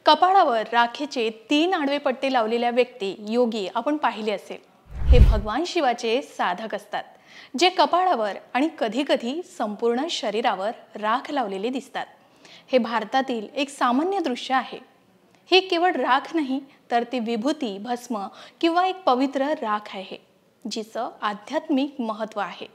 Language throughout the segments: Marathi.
कपाळावर राखेचे 3 आडवे पट्टे लावलेल्या व्यक्ती योगी आपण पाहिले असेल. हे भगवान शिवाचे साधक असतात, जे कपाळावर आणि कधी-कधी संपूर्ण शरीरावर राख लावलेले दिसतात. हे भारतातील एक सामान्य दृश्य आहे. ही केवळ राख नाही, तर ती विभूती, भस्म किंवा एक पवित्र राख आहे, जिचं आध्यात्मिक महत्त्व आहे.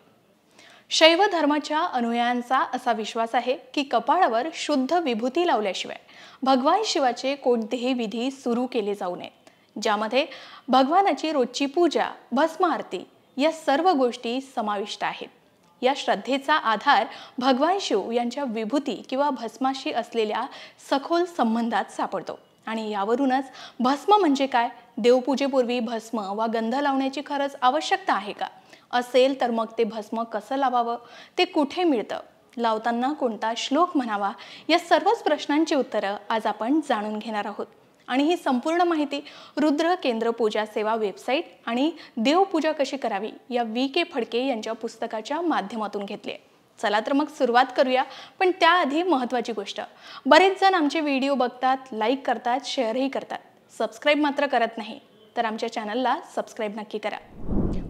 शैव धर्माच्या अनुयायांचा असा विश्वास आहे की कपाळावर शुद्ध विभूती लावल्याशिवाय भगवान शिवाचे कोणतेही विधी सुरू केले जाऊ नयेत, ज्यामध्ये भगवानाची रोजची पूजा, भस्म आरती या सर्व गोष्टी समाविष्ट आहेत. या श्रद्धेचा आधार भगवान शिव यांच्या विभूती किंवा भस्माशी असलेल्या सखोल संबंधात सापडतो. आणि यावरूनच भस्म म्हणजे काय, देवपूजेपूर्वी भस्म वा गंध लावण्याची खरंच आवश्यकता आहे का, असेल तर मग ते भस्म कसं लावावं, ते कुठे मिळतं, लावताना कोणता श्लोक म्हणावा, या सर्वच प्रश्नांची उत्तरं आज आपण जाणून घेणार आहोत. आणि ही संपूर्ण माहिती रुद्र केंद्र पूजा सेवा वेबसाईट आणि देवपूजा कशी करावी या VK फडके यांच्या पुस्तकाच्या माध्यमातून घेतली आहे. चला तर मग सुरुवात करूया. पण त्याआधी महत्त्वाची गोष्ट, बरेच जण आमचे व्हिडिओ बघतात, लाईक करतात, शेअरही करतात, सबस्क्राईब मात्र करत नाही. तर आमच्या चॅनलला सबस्क्राईब नक्की करा.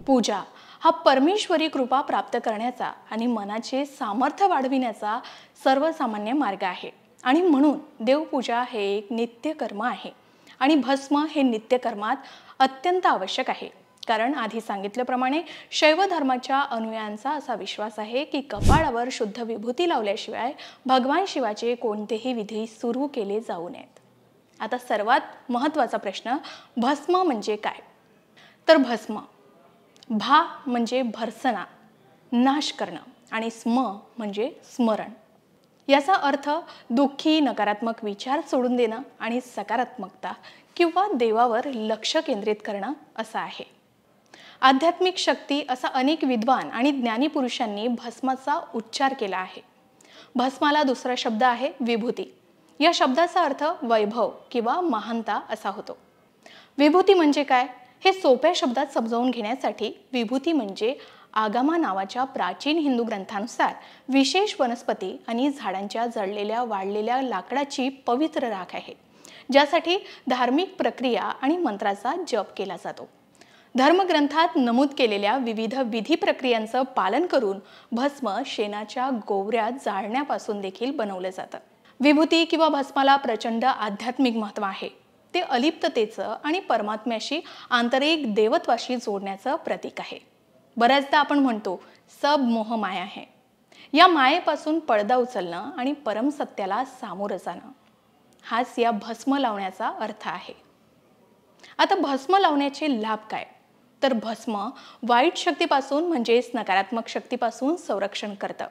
पूजा हा परमेश्वरी कृपा प्राप्त करण्याचा आणि मनाचे सामर्थ्य वाढविण्याचा सर्वसामान्य मार्ग आहे. आणि म्हणून देवपूजा हे एक नित्यकर्म आहे आणि भस्म हे नित्यकर्मात अत्यंत आवश्यक आहे. कारण आधी सांगितल्याप्रमाणे शैव धर्माच्या अनुयायांचा असा विश्वास आहे की कपाळावर शुद्ध विभूती लावल्याशिवाय भगवान शिवाचे कोणतेही विधी सुरू केले जाऊ नयेत. आता सर्वात महत्त्वाचा प्रश्न, भस्म म्हणजे काय? तर भस्म, भा म्हणजे भर्सना, नाश करणं, आणि स्म म्हणजे स्मरण. याचा अर्थ दुःखी नकारात्मक विचार सोडून देणं आणि सकारात्मकता किंवा देवावर लक्ष केंद्रित करणं असं आहे. आध्यात्मिक शक्ती असा अनेक विद्वान आणि ज्ञानी पुरुषांनी भस्माचा उच्चार केला आहे. भस्माला दुसरा शब्द आहे विभूती. या शब्दाचा अर्थ वैभव किंवा महानता असा होतो. विभूती म्हणजे काय हे सोप्या शब्दात समजावून घेण्यासाठी, विभूती म्हणजे आगमा नावाच्या प्राचीन हिंदू ग्रंथानुसार विशेष वनस्पती आणि झाडांच्या जळलेल्या वाळलेल्या लाकडाची पवित्र राख आहे, ज्यासाठी धार्मिक प्रक्रिया आणि मंत्राचा जप केला जातो. धर्मग्रंथात नमूद केलेल्या विविध विधी प्रक्रियांचं पालन करून भस्म शेणाच्या गोवऱ्यात जाळण्यापासून देखील बनवलं जातं. विभूती किंवा भस्माला प्रचंड आध्यात्मिक महत्त्व आहे. ते अलिप्ततेचं आणि परमात्म्याशी आंतरिक देवत्वाशी जोडण्याचं प्रतीक आहे. बऱ्याचदा आपण म्हणतो सब मोह माया है. या मायेपासून पडदा उचलणं आणि परमसत्याला सामोरं जाणं, हाच या भस्म लावण्याचा अर्थ आहे. आता भस्म लावण्याचे लाभ काय? तर भस्म वाईट शक्तीपासून म्हणजेच नकारात्मक शक्तीपासून संरक्षण करतं,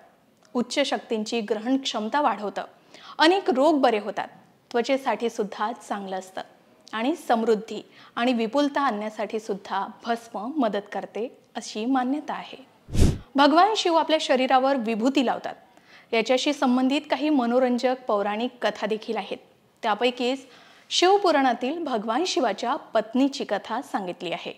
उच्च शक्तींची ग्रहण क्षमता वाढवतं, अनेक रोग बरे होतात, त्वचेसाठी सुद्धा चांगलं असतं, आणि समृद्धी आणि विपुलता आणण्यासाठी सुद्धा भस्म मदत करते अशी मान्यता आहे. भगवान शिव आपल्या शरीरावर विभूती लावतात. याच्याशी संबंधित काही मनोरंजक पौराणिक कथा देखील आहेत. त्यापैकीच शिवपुराणातील भगवान शिवाच्या पत्नीची कथा सांगितली आहे.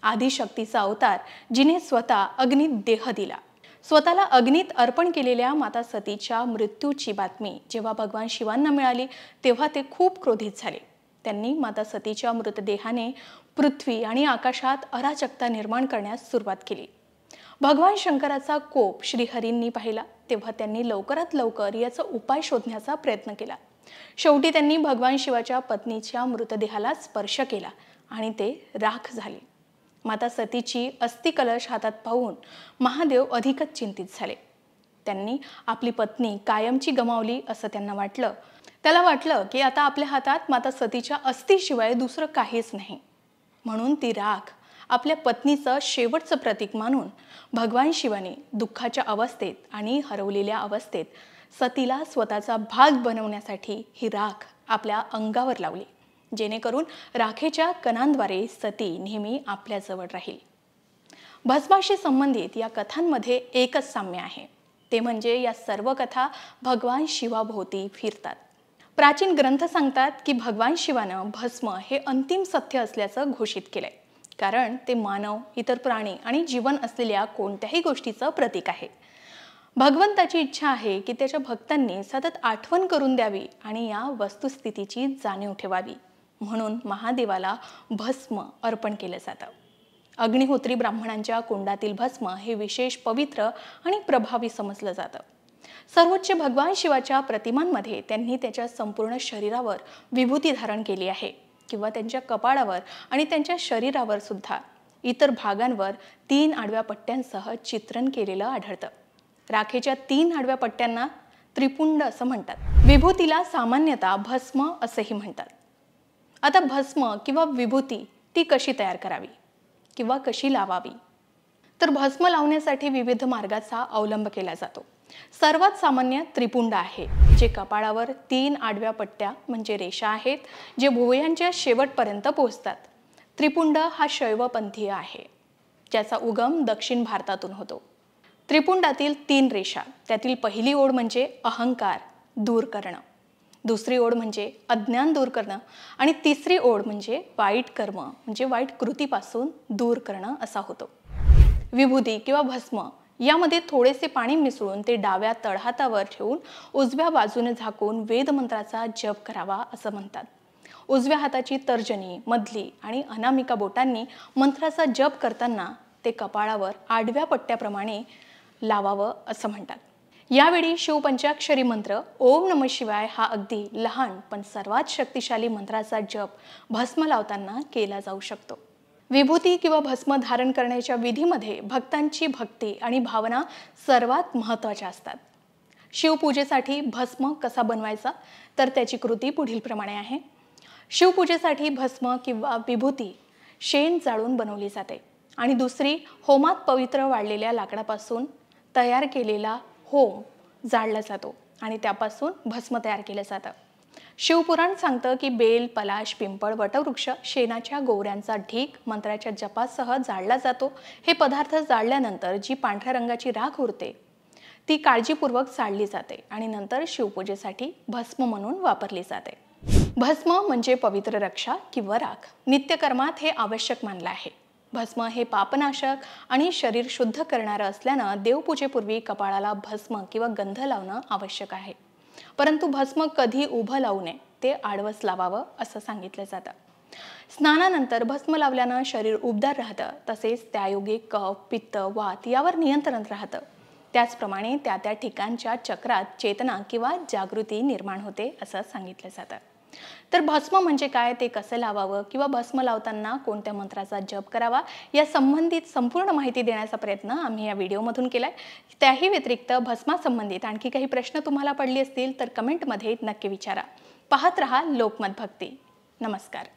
आदिशक्तीचा अवतार, जिने स्वतः अग्नीत देह दिला. स्वतःला अग्नीत अर्पण केलेल्या माता सतीच्या मृत्यूची बातमी जेव्हा भगवान शिवांना मिळाली, तेव्हा ते खूप क्रोधित झाले. त्यांनी माता सतीच्या मृतदेहाने पृथ्वी आणि आकाशात अराजकता निर्माण करण्यास सुरुवात केली. भगवान शंकराचा कोप श्रीहरींनी पाहिला, तेव्हा त्यांनी लवकरात लवकर याचा उपाय शोधण्याचा प्रयत्न केला. शेवटी त्यांनी भगवान शिवाच्या पत्नीच्या मृतदेहाला स्पर्श केला आणि ते राख झाले. माता सतीची अस्थि कलश हातात पाहून महादेव अधिकच चिंतित झाले. त्यांनी आपली पत्नी कायमची गमावली असं त्यांना वाटलं. त्याला वाटलं की आता आपल्या हातात माता सतीच्या अस्थिशिवाय दुसरं काहीच नाही. म्हणून ती राख आपल्या पत्नीचं शेवटचं प्रतीक मानून भगवान शिवाने दुःखाच्या अवस्थेत आणि हरवलेल्या अवस्थेत सतीला स्वतःचा भाग बनवण्यासाठी ही राख आपल्या अंगावर लावली, जेणेकरून राखेच्या कणांद्वारे सती नेहमी आपल्याजवळ राहील. भस्माशी संबंधित या कथांमध्ये एकच साम्य आहे, ते म्हणजे या सर्व कथा भगवान शिवाभोवती फिरतात. प्राचीन ग्रंथ सांगतात की भगवान शिवानं भस्म हे अंतिम सत्य असल्याचं घोषित केलंय, कारण ते मानव, इतर प्राणी आणि जीवन असलेल्या कोणत्याही गोष्टीचं प्रतीक आहे. भगवंताची इच्छा आहे की त्याच्या भक्तांनी सतत आठवण करून द्यावी आणि या वस्तुस्थितीची जाणीव ठेवावी, म्हणून महादेवाला भस्म अर्पण केलं जातं। अग्निहोत्री ब्राह्मणांच्या कुंडातील भस्म हे विशेष पवित्र आणि प्रभावी समजलं जातं। सर्वोच्च भगवान शिवाच्या प्रतिमांमध्ये त्यांनी त्याच्या संपूर्ण शरीरावर विभूती धारण केली आहे किंवा त्यांच्या कपाळावर आणि त्यांच्या शरीरावर सुद्धा इतर भागांवर 3 आडव्या पट्ट्यांसह चित्रण केलेलं आढळतं। राखेच्या 3 आडव्या पट्ट्यांना त्रिपुंड असं म्हणतात। विभूतीला सामान्यतः भस्म असेही म्हणतात। आता भस्म किंवा विभूती ती कशी तयार करावी किंवा कशी लावावी, तर भस्म लावण्यासाठी विविध मार्गाचा अवलंब केला जातो। सर्वात सामान्य त्रिपुंड आहे, जे कपाळावर 3 आडव्या पट्ट्या म्हणजे रेषा आहेत, जे भुवयांच्या शेवटपर्यंत पोहोचतात। त्रिपुंड हा शैवपंथीय आहे, ज्याचा उगम दक्षिण भारतातून होतो। त्रिपुंडातील 3 रेषा, त्यातील पहिली ओळ म्हणजे अहंकार दूर करणं, दुसरी ओळ म्हणजे अज्ञान दूर करणं आणि तिसरी ओळ म्हणजे वाईट कर्म म्हणजे वाईट कृतीपासून दूर करणं असा होतो। विभूती किंवा भस्म यामध्ये थोडेसे पाणी मिसळून ते डाव्या तळहातावर ठेवून उजव्या बाजूने झाकून वेदमंत्राचा जप करावा असं म्हणतात। उजव्या हाताची तर्जनी, मधली आणि अनामिका बोटांनी मंत्राचा जप करताना ते कपाळावर आडव्या पट्ट्याप्रमाणे लावावं असं म्हणतात। यावेळी शिवपंचाक्षरी मंत्र ओम नमः शिवाय हा अगदी लहान पण सर्वात शक्तिशाली मंत्राचा जप भस्म लावताना केला जाऊ शकतो। विभूती किंवा भस्म धारण करण्याच्या विधीमध्ये भक्तांची भक्ती आणि भावना सर्वात महत्त्वाच्या असतात। शिवपूजेसाठी भस्म कसा बनवायचा, तर त्याची कृती पुढील प्रमाणे आहे। शिवपूजेसाठी भस्म किंवा विभूती शेण जाळून बनवली जाते आणि दुसरी होमात पवित्र वाळलेल्या लाकडापासून तयार केलेला होम जाळला जातो आणि त्यापासून भस्म तयार केलं जातं। शिवपुराण सांगतं की बेल, पलाश, पिंपळ, वटवृक्ष, शेणाच्या गोवऱ्यांचा ढीग मंत्राच्या जपासह जाळला जातो। हे पदार्थ जाळल्यानंतर जी पांढऱ्या रंगाची राख उरते ती काळजीपूर्वक जाळली जाते आणि नंतर शिवपूजेसाठी भस्म म्हणून वापरली जाते। भस्म म्हणजे पवित्र रक्षा किंवा राख। नित्यकर्मात हे आवश्यक मानलं आहे। भस्म हे पापनाशक आणि शरीर शुद्ध करणारं असल्यानं देवपूजेपूर्वी कपाळाला भस्म किंवा गंध लावणं आवश्यक आहे। परंतु भस्म कधी उभं लावू नये, ते आडवंच लावावं असं सांगितलं जातं। स्नानानंतर भस्म लावल्यानं शरीर उबदार राहतं, तसेच त्यायोगे कफ, पित्त, वात यावर नियंत्रण राहतं। त्याचप्रमाणे त्या त्या ठिकाणच्या चक्रात चेतना किंवा जागृती निर्माण होते असं सांगितलं जातं। तर भस्म म्हणजे काय, ते कसं लावावं किंवा भस्म लावताना कोणत्या मंत्राचा जप करावा या संबंधित संपूर्ण माहिती देण्याचा प्रयत्न आम्ही या व्हिडिओमधून केलाय। त्याही व्यतिरिक्त भस्मासंबंधित आणखी काही प्रश्न तुम्हाला पडले असतील तर कमेंटमध्ये नक्की विचारा। पाहत रहा लोकमत भक्ती। नमस्कार।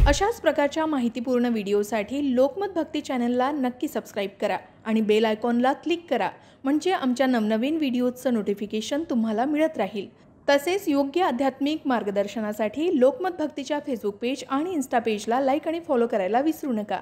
अशाच प्रकारच्या माहितीपूर्ण व्हिडिओसाठी लोकमत भक्ती चॅनलला नक्की सबस्क्राईब करा आणि बेल आयकॉनला क्लिक करा, म्हणजे आमच्या नवनवीन व्हिडिओचं नोटिफिकेशन तुम्हाला मिळत राहील। तसेच योग्य आध्यात्मिक मार्गदर्शनासाठी लोकमत भक्तीच्या फेसबुक पेज आणि इन्स्टा पेजला लाईक आणि फॉलो करायला विसरू नका।